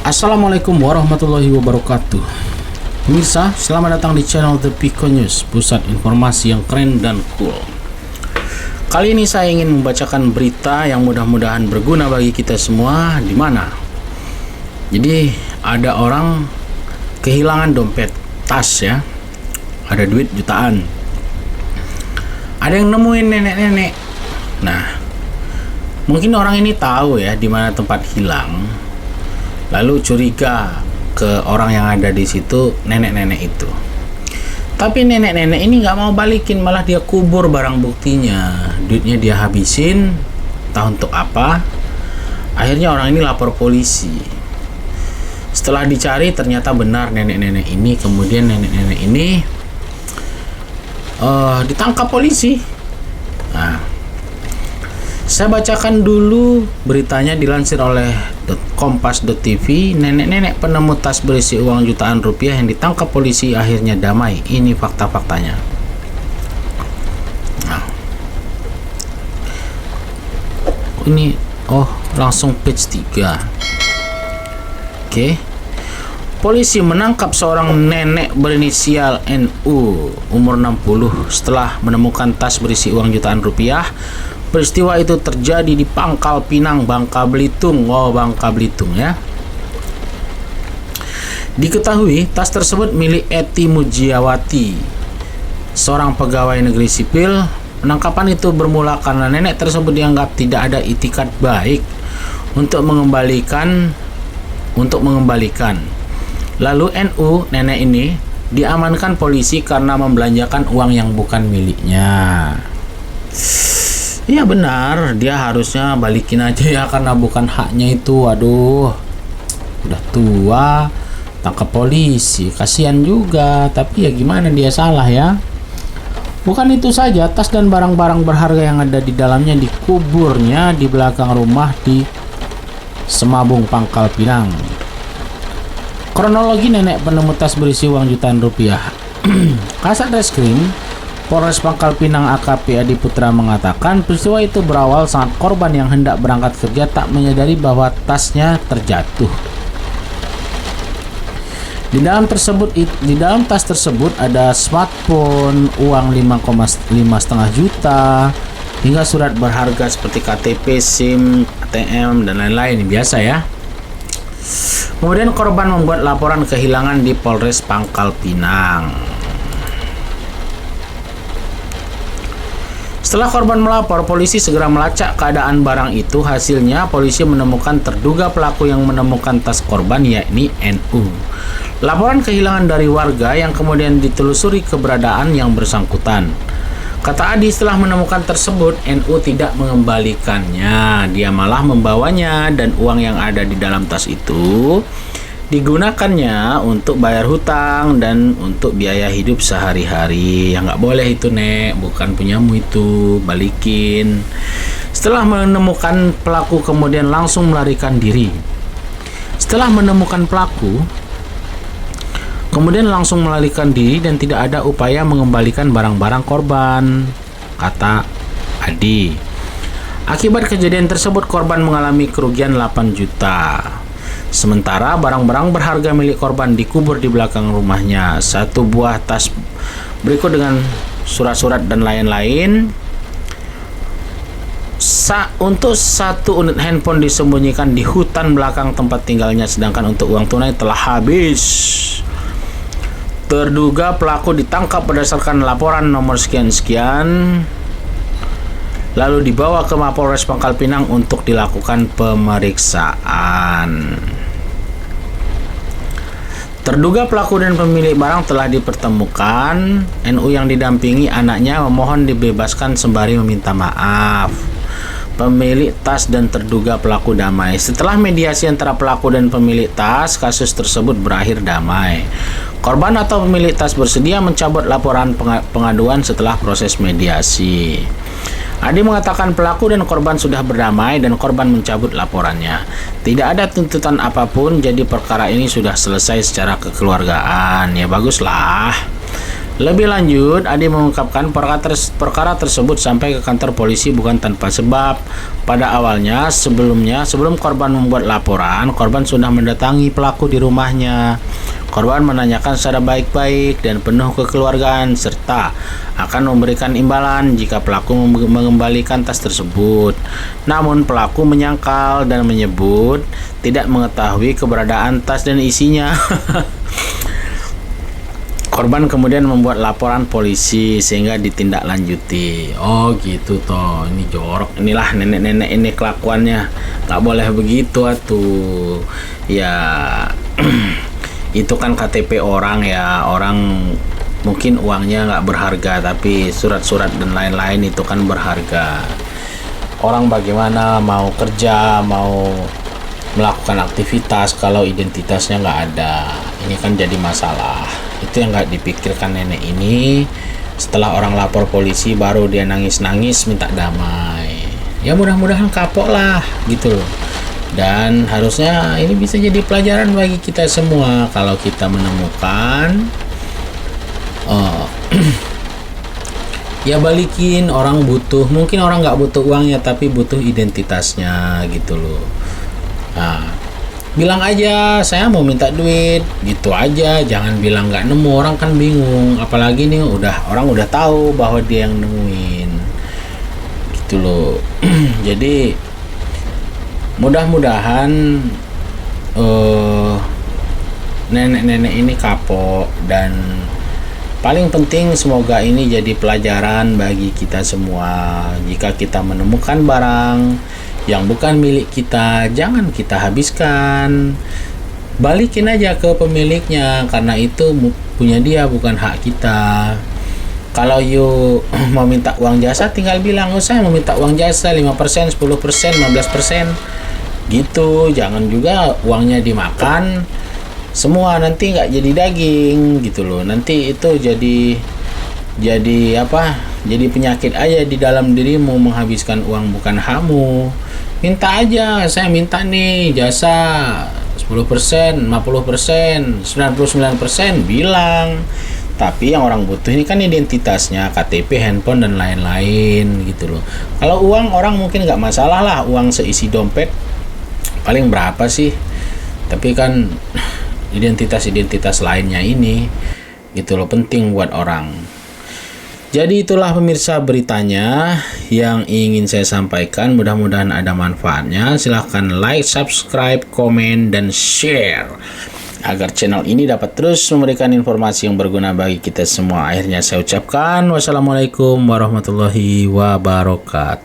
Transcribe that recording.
Assalamualaikum warahmatullahi wabarakatuh. Pemirsa, selamat datang di channel The Pico News, pusat informasi yang keren dan cool. Kali ini saya ingin membacakan berita yang mudah-mudahan berguna bagi kita semua. Di mana? Jadi ada orang kehilangan dompet, tas ya. Ada duit jutaan. Ada yang nemuin nenek-nenek. Nah, mungkin orang ini tahu ya di mana tempat hilang. Lalu curiga ke orang yang ada di situ, nenek-nenek itu. Tapi nenek-nenek ini nggak mau balikin, malah dia kubur barang buktinya. Duitnya dia habisin, entah untuk apa. Akhirnya orang ini lapor polisi. Setelah dicari ternyata benar nenek-nenek ini. Kemudian nenek-nenek ini ditangkap polisi. Nah, saya bacakan dulu beritanya, dilansir oleh kompas.tv. Nenek-nenek penemu tas berisi uang jutaan rupiah yang ditangkap polisi akhirnya damai. Ini fakta-faktanya. Nah, ini langsung page 3. Oke. Polisi menangkap seorang nenek berinisial NU umur 60 setelah menemukan tas berisi uang jutaan rupiah. Peristiwa itu terjadi di Pangkal Pinang, Bangka Belitung. Bangka Belitung ya. Diketahui tas tersebut milik Eti Mujiawati, seorang pegawai negeri sipil. Penangkapan itu bermula karena nenek tersebut dianggap tidak ada itikat baik untuk mengembalikan. Lalu NU, nenek ini, diamankan polisi karena membelanjakan uang yang bukan miliknya. Iya benar, dia harusnya balikin aja ya, karena bukan haknya itu. Aduh, udah tua, tangkap polisi, kasihan juga. Tapi ya gimana, dia salah ya. Bukan itu saja, tas dan barang-barang berharga yang ada di dalamnya dikuburnya di belakang rumah di Semabung, Pangkal Pinang. Kronologi nenek penemu tas berisi uang jutaan rupiah. Kasat Reskrim Polres Pangkal Pinang AKP Adi Putra mengatakan peristiwa itu berawal saat korban yang hendak berangkat kerja tak menyadari bahwa tasnya terjatuh. Di dalam tas tersebut ada smartphone, uang 5,5 juta, hingga surat berharga seperti KTP, SIM, ATM dan lain-lain. Biasa ya. Kemudian korban membuat laporan kehilangan di Polres Pangkal Pinang. Setelah korban melapor, polisi segera melacak keadaan barang itu. Hasilnya, polisi menemukan terduga pelaku yang menemukan tas korban, yakni NU. Laporan kehilangan dari warga yang kemudian ditelusuri keberadaan yang bersangkutan. Kata Adi, setelah menemukan tersebut, NU tidak mengembalikannya. Dia malah membawanya, dan uang yang ada di dalam tas itu digunakannya untuk bayar hutang dan untuk biaya hidup sehari-hari. Ya nggak boleh itu, Nek, bukan punyamu itu, balikin. Setelah menemukan pelaku, kemudian langsung melarikan diri. Setelah menemukan pelaku, kemudian langsung melarikan diri dan tidak ada upaya mengembalikan barang-barang korban, kata Adi. Akibat kejadian tersebut, korban mengalami kerugian 8 juta. Sementara barang-barang berharga milik korban dikubur di belakang rumahnya. Satu buah tas berikut dengan surat-surat dan lain-lain. Untuk satu unit handphone disembunyikan di hutan belakang tempat tinggalnya, sedangkan untuk uang tunai telah habis. Terduga pelaku ditangkap berdasarkan laporan nomor sekian-sekian, lalu dibawa ke Mapolres Pangkal Pinang untuk dilakukan pemeriksaan. Terduga pelaku dan pemilik barang telah dipertemukan. NU yang didampingi anaknya memohon dibebaskan sembari meminta maaf. Pemilik tas dan terduga pelaku damai. Setelah mediasi antara pelaku dan pemilik tas, kasus tersebut berakhir damai. Korban atau pemilik tas bersedia mencabut laporan pengaduan setelah proses mediasi. Adi mengatakan pelaku dan korban sudah berdamai dan korban mencabut laporannya. Tidak ada tuntutan apapun, jadi perkara ini sudah selesai secara kekeluargaan. Ya baguslah. Lebih lanjut, Adi mengungkapkan perkara tersebut sampai ke kantor polisi bukan tanpa sebab. Pada awalnya, sebelum korban membuat laporan, korban sudah mendatangi pelaku di rumahnya. Korban menanyakan secara baik-baik dan penuh kekeluargaan, serta akan memberikan imbalan jika pelaku mengembalikan tas tersebut. Namun pelaku menyangkal dan menyebut tidak mengetahui keberadaan tas dan isinya. Korban kemudian membuat laporan polisi sehingga ditindaklanjuti. Oh gitu toh, ini jorok. Inilah nenek-nenek ini kelakuannya. Gak boleh begitu atuh. Ya itu kan KTP orang ya, orang mungkin uangnya nggak berharga, tapi surat-surat dan lain-lain itu kan berharga. Orang bagaimana mau kerja, mau melakukan aktivitas kalau identitasnya nggak ada, ini kan jadi masalah. Itu yang nggak dipikirkan nenek ini. Setelah orang lapor polisi, baru dia nangis-nangis minta damai. Ya mudah-mudahan kapok lah gitu loh. Dan harusnya ini bisa jadi pelajaran bagi kita semua kalau kita menemukan ya balikin. Orang butuh, mungkin orang nggak butuh uangnya tapi butuh identitasnya gitu loh. Nah, bilang aja saya mau minta duit gitu aja, jangan bilang nggak nemu. Orang kan bingung, apalagi nih orang udah tahu bahwa dia yang nemuin gitu loh. Jadi mudah-mudahan nenek-nenek ini kapok, dan paling penting semoga ini jadi pelajaran bagi kita semua. Jika kita menemukan barang yang bukan milik kita, jangan kita habiskan, balikin aja ke pemiliknya, karena itu punya dia, bukan hak kita. Kalau you mau minta uang jasa, tinggal bilang, oh saya mau minta uang jasa 5%, 10%, 15% gitu. Jangan juga uangnya dimakan semua, nanti nggak jadi daging gitu loh. Nanti itu jadi apa, jadi penyakit aja di dalam dirimu, menghabiskan uang bukan hakmu. Minta aja, saya minta nih jasa 10%, 50%, 99%, bilang. Tapi yang orang butuh ini kan identitasnya, KTP, handphone, dan lain-lain gitu loh. Kalau uang, orang mungkin nggak masalah lah, uang seisi dompet paling berapa sih. Tapi kan identitas lainnya ini gitu loh, penting buat orang. Jadi itulah pemirsa beritanya yang ingin saya sampaikan. Mudah-mudahan ada manfaatnya. Silahkan like, subscribe, komen, dan share agar channel ini dapat terus memberikan informasi yang berguna bagi kita semua. Akhirnya saya ucapkan wassalamualaikum warahmatullahi wabarakatuh.